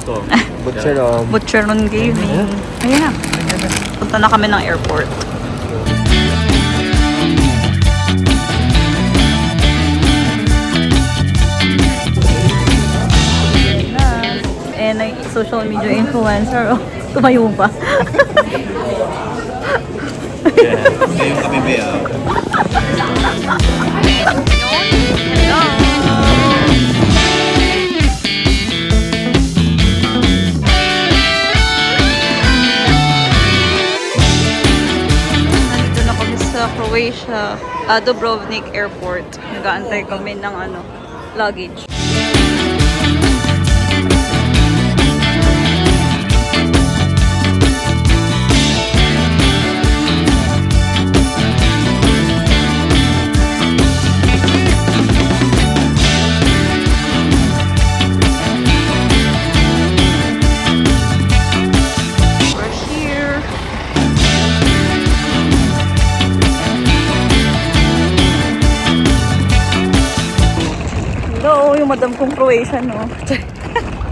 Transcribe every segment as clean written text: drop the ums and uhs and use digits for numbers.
to. Butcheron. Butcheron Gaming. Ayan na. Punta na kami ng airport. Ay social media influencer. Oh, tumayo pa. Yeah. Ngayon kami ba? Hello! Nandito na kami sa Croatia, Dubrovnik Airport. Nag-aantay kami ng luggage. Yung madam kong Croatian, no?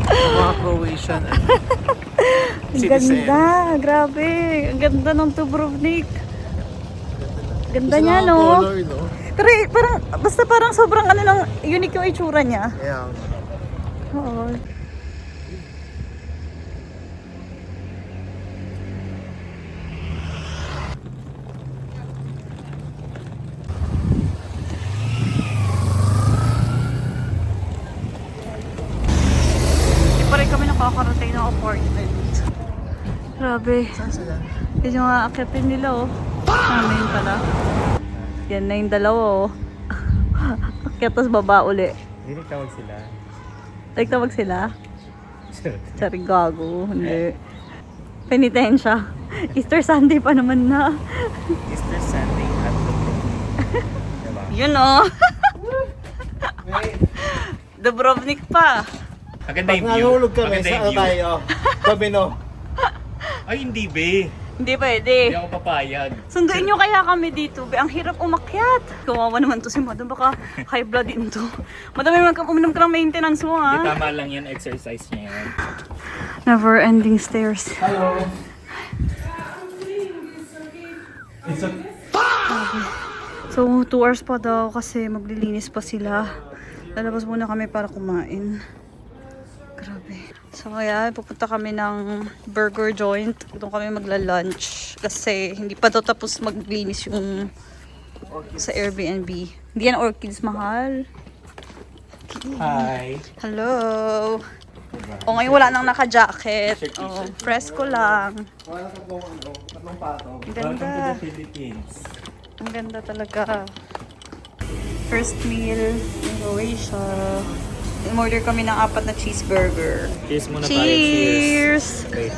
Mga Croatian. Ang ganda, grabe. Ang ganda ng Dubrovnik. Ganda niya, no? Color, no? Pero parang sobrang lang, unique yung itsura niya. Yeah. Oo. Nakakarating ng apartment. Grabe. Saan sila? Yan yung aakitin nila, oh. Namin pala. Yan na yung dalawa, oh. Akyat tas baba uli. Hindi nagtawag sila. Nagtawag sila? Sorry, gago. Hindi. Penitensya. Easter Sunday pa naman na. Easter Sunday at diba? Yun, oh. Dubrovnik pa. Maganda Pag yung view. nahulog kami, Maganda yung saan view. tayo? Domino. Ay, hindi be. Hindi pwede. Hindi ako papayag. Sunduin nyo kaya kami dito. Be, ang hirap umakyat. Kawawa naman to si madam. Baka high blood din to. Madam, uminom ka ng maintenance mo, Hindi, ha? tama lang yan. Exercise niya yan. Never ending stairs. Hello. It's a... So, 2 hours pa daw kasi maglilinis pa sila. Lalabas muna kami para kumain. Grabe. So, kaya pupunta kami ng burger joint. Doon kami magla-lunch. Kasi hindi pa daw tapos maglinis yung sa Airbnb. Hindi yan orchids, mahal. Hi. Hello. O, ngayon wala nang naka-jacket. O, fresco lang. Wala ka po, tatlong pato. Ang Welcome to ganda. the Philippines. Ang ganda talaga. First meal in Croatia. In-order kami ng 4 na cheeseburger. Cheers muna tayo. Cheers! Okay.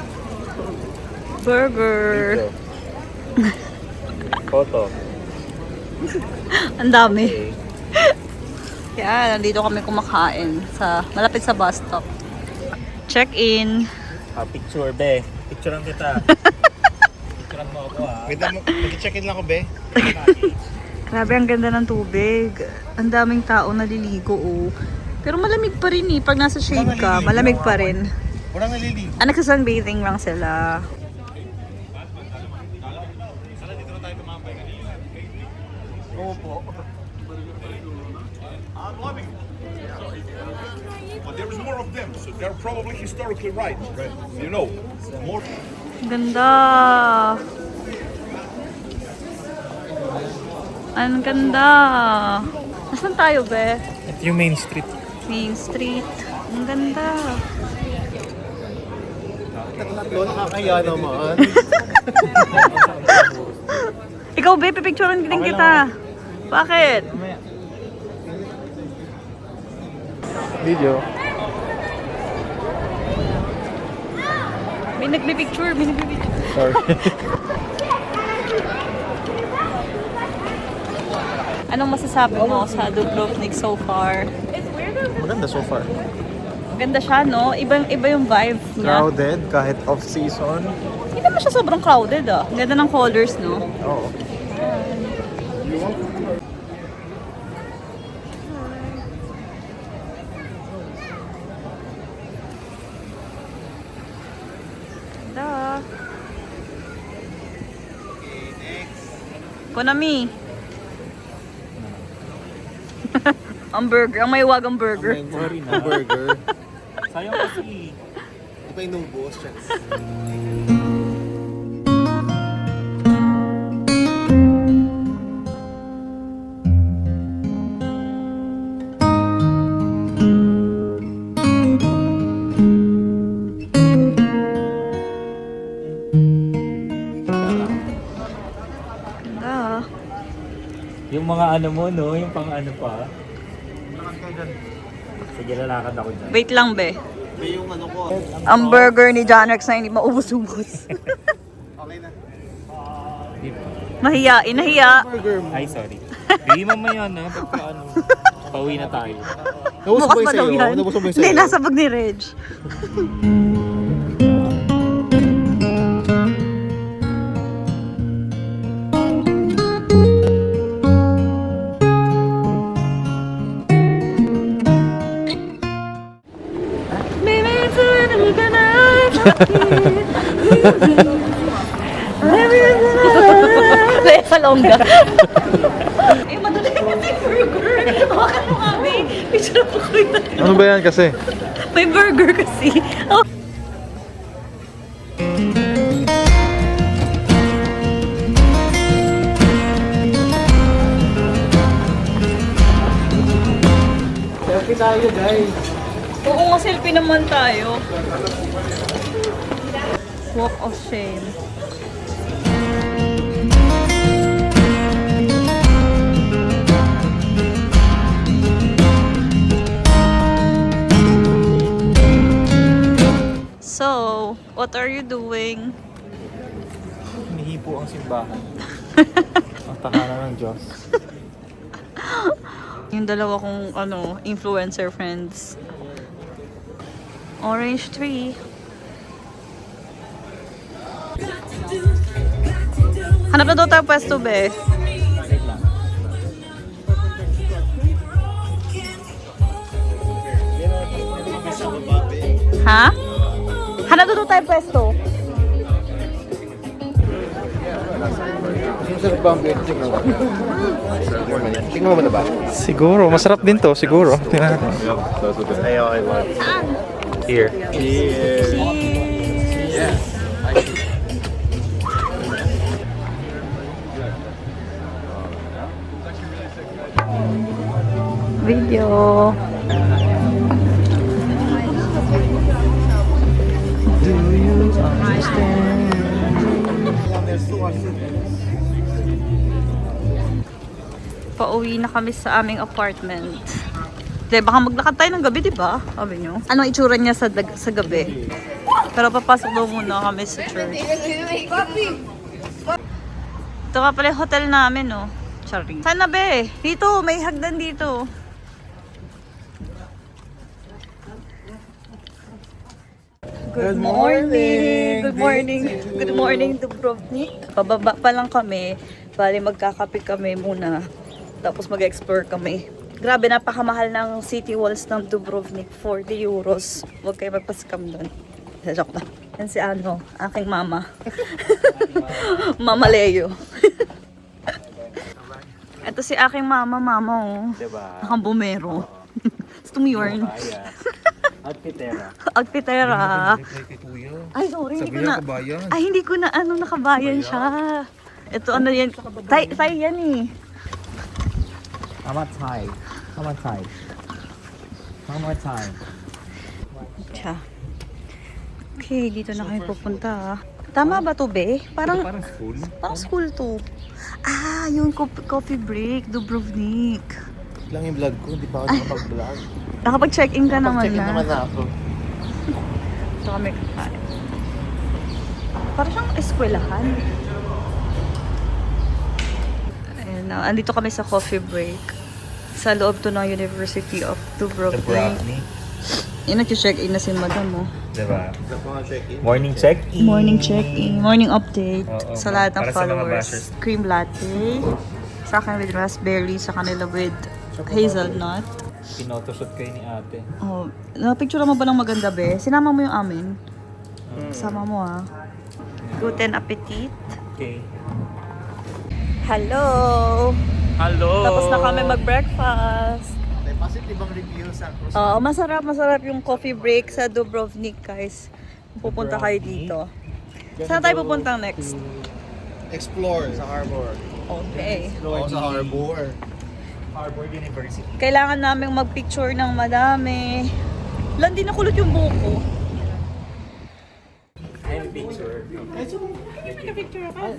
Burger! Photo. Ang dami. Okay. Kaya nandito kami kumakain sa malapit sa bus stop. Check-in. Picture, be. Picturean kita. Picturean mo ako, ha. Wait, mag-check-in lang ako, be. Grabe, ang ganda ng tubig. Ang daming tao naliligo, oh. Pero malamig pa rin eh. Pag nasa shade ka, malamig pa rin. Walang naliligo. Nagsa-sunbathing lang sila. Oo po. But there is more of them, so they're probably historically right. You know, more. Ganda. Ang ganda. Nasaan tayo, be? Ito yung main street. Main Street. Ang ganda. Tatlo, nakakaya naman. Ikaw, be, pipicturean din kita. Bakit? Video. May nagpipicture, may nagpipicture. Sorry. Anong masasabi mo sa Dubrovnik so far? Maganda so far. Ganda siya, no? Iba yung vibe niya. Crowded kahit off-season. Hindi naman siya sobrang crowded, ah. Ganda ng colors, no? Oo. Konami. Ang burger. Ang may wagang burger. Sorry na. Burger. Sayang kasi. Di pa inubos. Ganda. Yung mga ano mo, no? Yung pang ano pa. Sige, lalakad ako dyan. Wait lang, be. May yung ano ko. Ang burger ni John Rex na hindi maubos-ubos. Okay na. Mahiyain, nahiya. Burger mo. Ay, sorry. Hindi mamaya na. Pagka ano, pauwi na tayo. Nabusog ba yung daw sa'yo? yan. Nabusog ba yung Hindi, sa'yo? nasa bag ni Reg. Baby, it's a little bit Kaya sa longga. Eh, madali kasi burger. Hawakan mo kami. Picture po ko yun. Ano ba yan kasi? May burger kasi. Oh. Selfie tayo guys. Oo nga, selfie naman tayo. Walk of shame. So, what are you doing? Hinihipo ang simbahan. Ang tahanan ng Diyos. Yung dalawa kong influencer friends. Orange tree. Hanap na daw tayo pwesto, be. Ha? Hanap na daw tayo pwesto. Yung sarap ba ang beer? Tingnan mo na ba? Siguro. Masarap din to. Siguro. Tingnan natin. Ayaw, I want. Here. Here. Yeah. Video. Pauwi na kami sa aming apartment. Di, baka maglakad tayo ng gabi, di ba? Sabi nyo. Anong itsura niya sa gabi? Pero papasok daw muna kami sa church. Ito ka pala yung hotel namin, no? Sorry. Sana, be? Dito, may hagdan dito. Good morning! Good morning! Good morning, Dubrovnik. Pababa pa lang kami. Bali, magkakape kami muna. Tapos mag-explore kami. Grabe, napakamahal ng city walls ng Dubrovnik. 40 euros. Huwag kayo magpa-scam doon. Joke lang. Yan si aking mama. Mama Leo. Ito si aking mama, oh. Diba? Nakambumero. Gusto mo yun? Outfitera. Outfitera. Ay, sorry, hindi ko na. Ay, hindi ko na nakabayan siya. Ito yan. Thai yan eh. How much high? How much high? How much high? Siya. Okay, dito na kami pupunta. Tama ba to, be? Parang school. parang school to. Ah, yung coffee break, Dubrovnik. Lang yung vlog ko. Hindi pa ako nakapag-vlog. Nakapag-check-in ka naman Check-in naman na. na ako. Ito kami kakain. Parang siyang eskwelahan. Ayan na. Andito kami sa coffee break. Sa loob to ng University of Dubrovnik. Yung nag-check-in na si madam, oh. Diba? Ito pa nga check-in. Morning check-in. Morning check-in. Morning update Oo, sa lahat ng para sa mga followers. bashers. Cream latte. Sa akin with raspberry. Sa kanila with hazelnut. Pinotoshoot kayo ni ate. Oh, na-picture mo ba ng maganda, be? Sinama mo yung amin. Sama mo, ah. Guten appetit. Okay. Hello! Hello! Tapos na kami mag-breakfast. May positive ang review sa cruise. Oo, masarap yung coffee break sa Dubrovnik, guys. Pupunta kayo dito. Saan tayo pupunta next? Explore sa harbor. Okay. Oo, sa harbor. Harbor University. Kailangan naming mag-picture ng madami. Lang din nakulot yung buhok ko. I have a picture.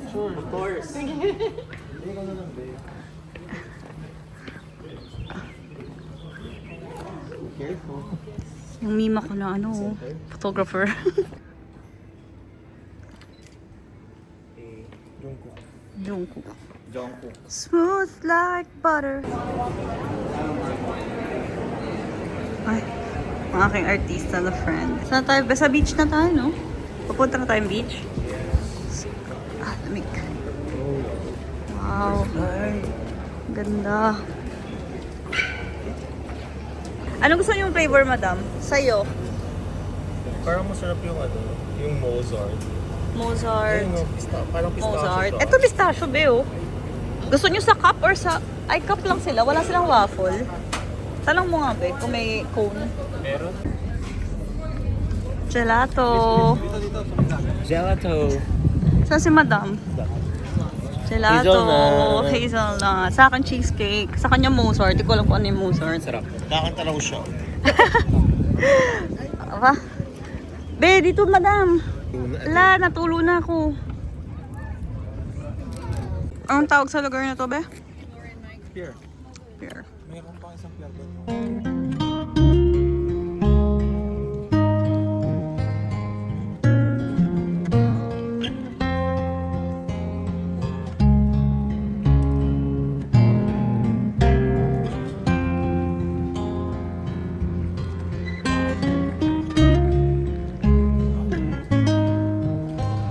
Sure, of course. Careful. Yung mima ko na photographer. Jungkook. Jungkook. Smooth like butter. Ay, ang aking artista na friend. Saan tayo? Sa beach na tayo, no? Papunta na tayong beach. Ah, lamig. Wow. Ganda. Ano gusto niyo yung flavor, madam? Sa'yo? Parang masarap yung yung Mozart. Mozart. Ayun, parang pistachio. Mozart. to. Ito pistachio, be, oh. Gusto niyo sa cup or sa... Ay, cup lang sila. Wala silang waffle. Tanong mo nga, be, kung may cone. Meron? Gelato. Gelato. Saan si madam? Gelato. Hazelnut. Hazelnut. Sa akin cheesecake. Sa kanya Mozart. Di ko alam kung ano yung Mozart. Sarap. Kakanta raw siya. Aba. Be, dito madam. Wala, natulo na ako. Anong tawag sa lugar na to, be? Here. Here. Meron pa isang plug.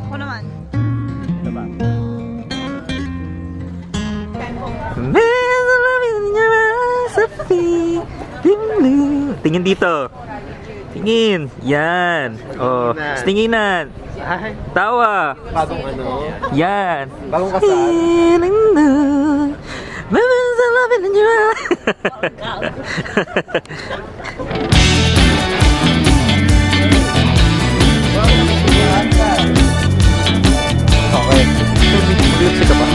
Ako naman. Diba? Tingin dito. Tingin. Yan. Oh, tinginan. Tawa. Bagong Yan. Bagong kasal. Okay. Mag-lipsy ka ba?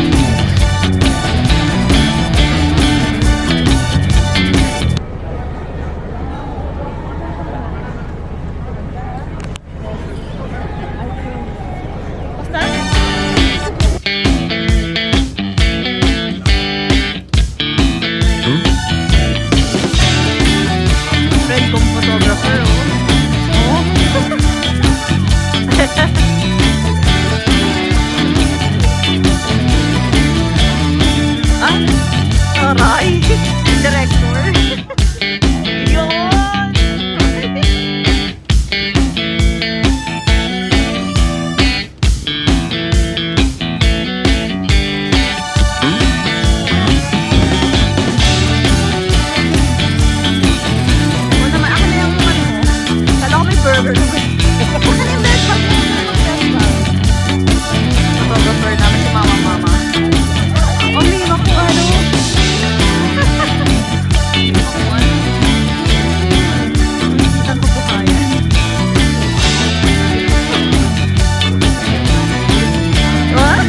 Basta? Friend kong photographer, Ah, aray! Director! Yun! O naman, ako na yung ano mo. Kala ko may burger. Ako na yung best pag photographer namin si mama. O, may ako ano. Saan ko po kaya? What?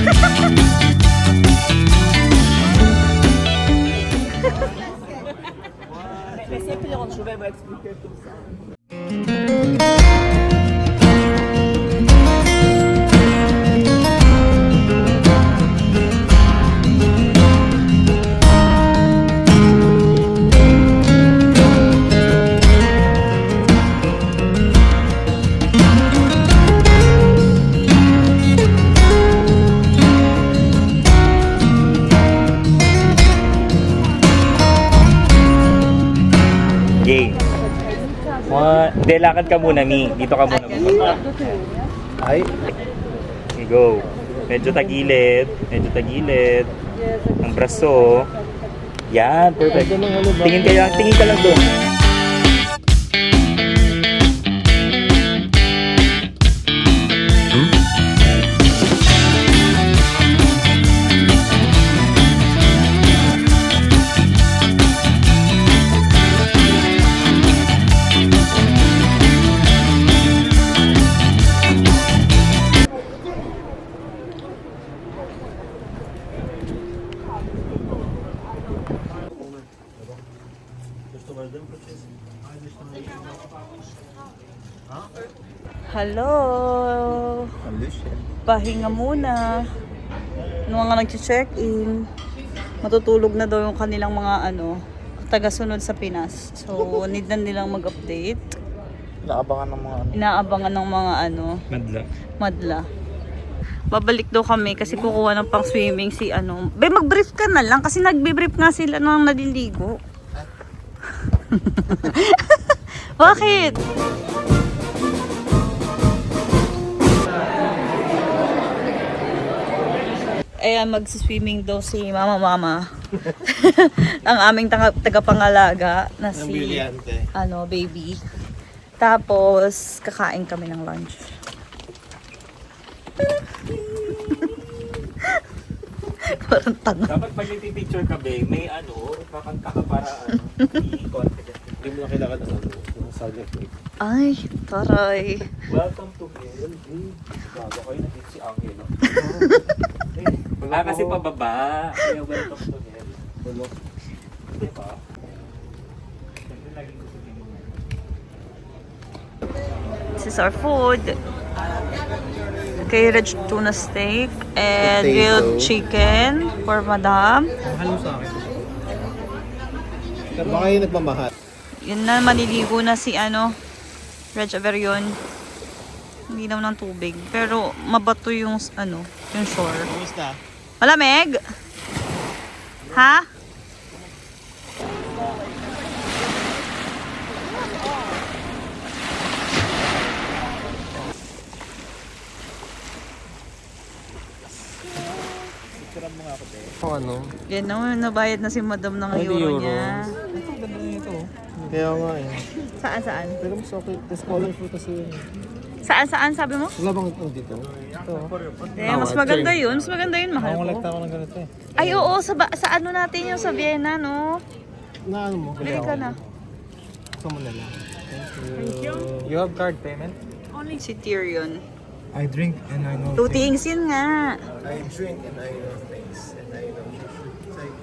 Game. Hindi, lakad ka muna, Mi. Dito ka muna. Ay. Okay, go. Medyo tagilid. Medyo tagilid. Ang braso. Yan, perfect. Tingin ka lang doon. Hello! Pahinga muna. Nung mga nag-check-in, matutulog na daw yung kanilang mga taga-sunod sa Pinas. So, need na nilang mag-update. Inaabangan ng mga madla. Babalik daw kami kasi kukuha ng pang swimming si Be, mag-brief ka na lang kasi nagbe-brief nga sila nung naliligo. Bakit? Ayan, mag-swimming daw si mama. Ang aming tagapangalaga na si baby. Tapos kakain kami ng lunch. Parang tanga. Dapat pag nagpipicture ka, be, may kakanta ka para i-confident. Hindi mo na kailangan ng subject. Ay, taray. Welcome to Hell. Bago kayo nag-hit si Angel. Kasi pababa. Kaya welcome to Hell. Bulok. Diba? Siyempre laging gusto din mo. This is our food. Cage tuna steak and grilled chicken for madam. Mahalo sa akin. Baka yung nagmamahal. Yun na, maliligo na si Reg Averion. Hindi naman ng tubig. Pero mabato yung yung shore. Kumusta? Malamig? Ha? Yan na, nabayad na si madam ng euro niya. Kaya nga eh. Saan? Pero mas okay. Tapos colorful kasi yun. Saan sabi mo? Wala bang ito dito? Ito. Mas maganda yun. Mas maganda yun, mahal ko. Nangolekta ako ng ganito eh. Ay, oo. Sa natin yung sa Vienna, no? Na mo? Bili ka na. Ito mo na lang. Thank you. You have card payment? Only si Tyrion. I drink and I know Tutings yun nga. I drink and I know things. And I know it's like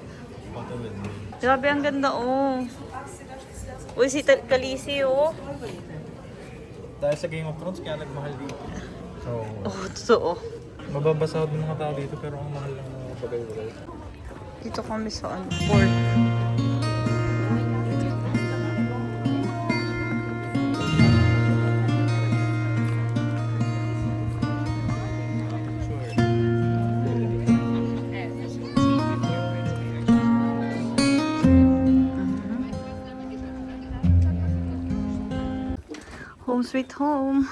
photo with me. Grabe, ang ganda, oh. Uy, si Khaleesi, oh. Dahil sa Game of Thrones, kaya nagmahal dito. So, Oh, totoo. mababasahod ng mga tao dito pero ang mahal lang ng mga bagay-bagay. Dito kami sa port. Home sweet home.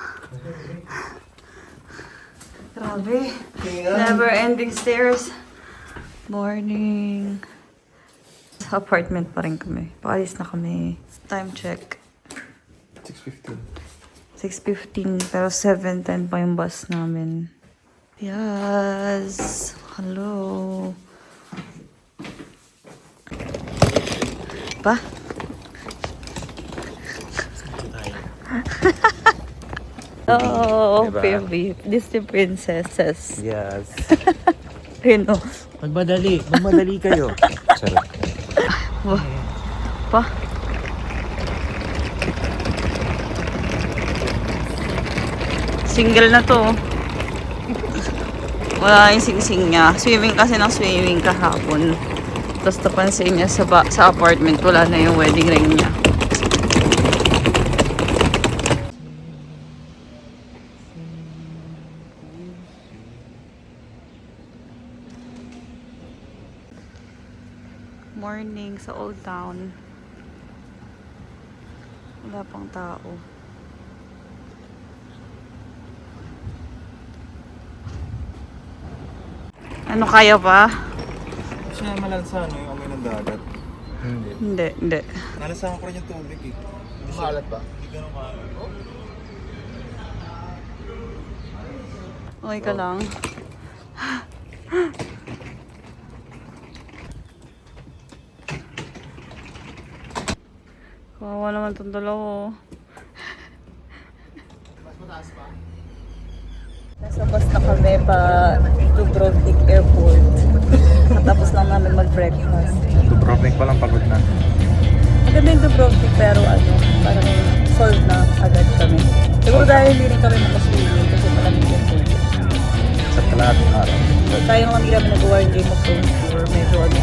Grabe. Never ending stairs. Morning. Sa apartment pa rin kami. Paalis na kami. Time check. 6:15. 6:15 pero 7:10 pa yung bus namin. Yes. Hello. Pa? Oh, baby. Disney princesses. Yes. Ayun o. Magmadali kayo. Sarap. Pa? Single na to. Wala yung sing-sing niya. Swimming kasi ng swimming kahapon. Tapos napansin niya sa apartment, wala na yung wedding ring niya. Morning sa Old Town. Wala pang tao. Ano kaya pa? Kasi nga malansa yung amoy ng dagat. Hindi. Nalasahan ko rin yung tubig eh. Maalat ba? Hindi ganun maalat. Okay ka lang. Kawawa naman itong dalawa. Nasa bus na kami pa Dubrovnik Airport. Tapos lang namin mag-breakfast. Dubrovnik pa lang pagod na. Maganda yung Dubrovnik pero parang solve na agad kami. Siguro dahil hindi rin kami makaswimming kasi malamig yung tubig. Sa kalahating araw. Tayong lang hindi namin nagawa yung Game of Thrones tour. Medyo ano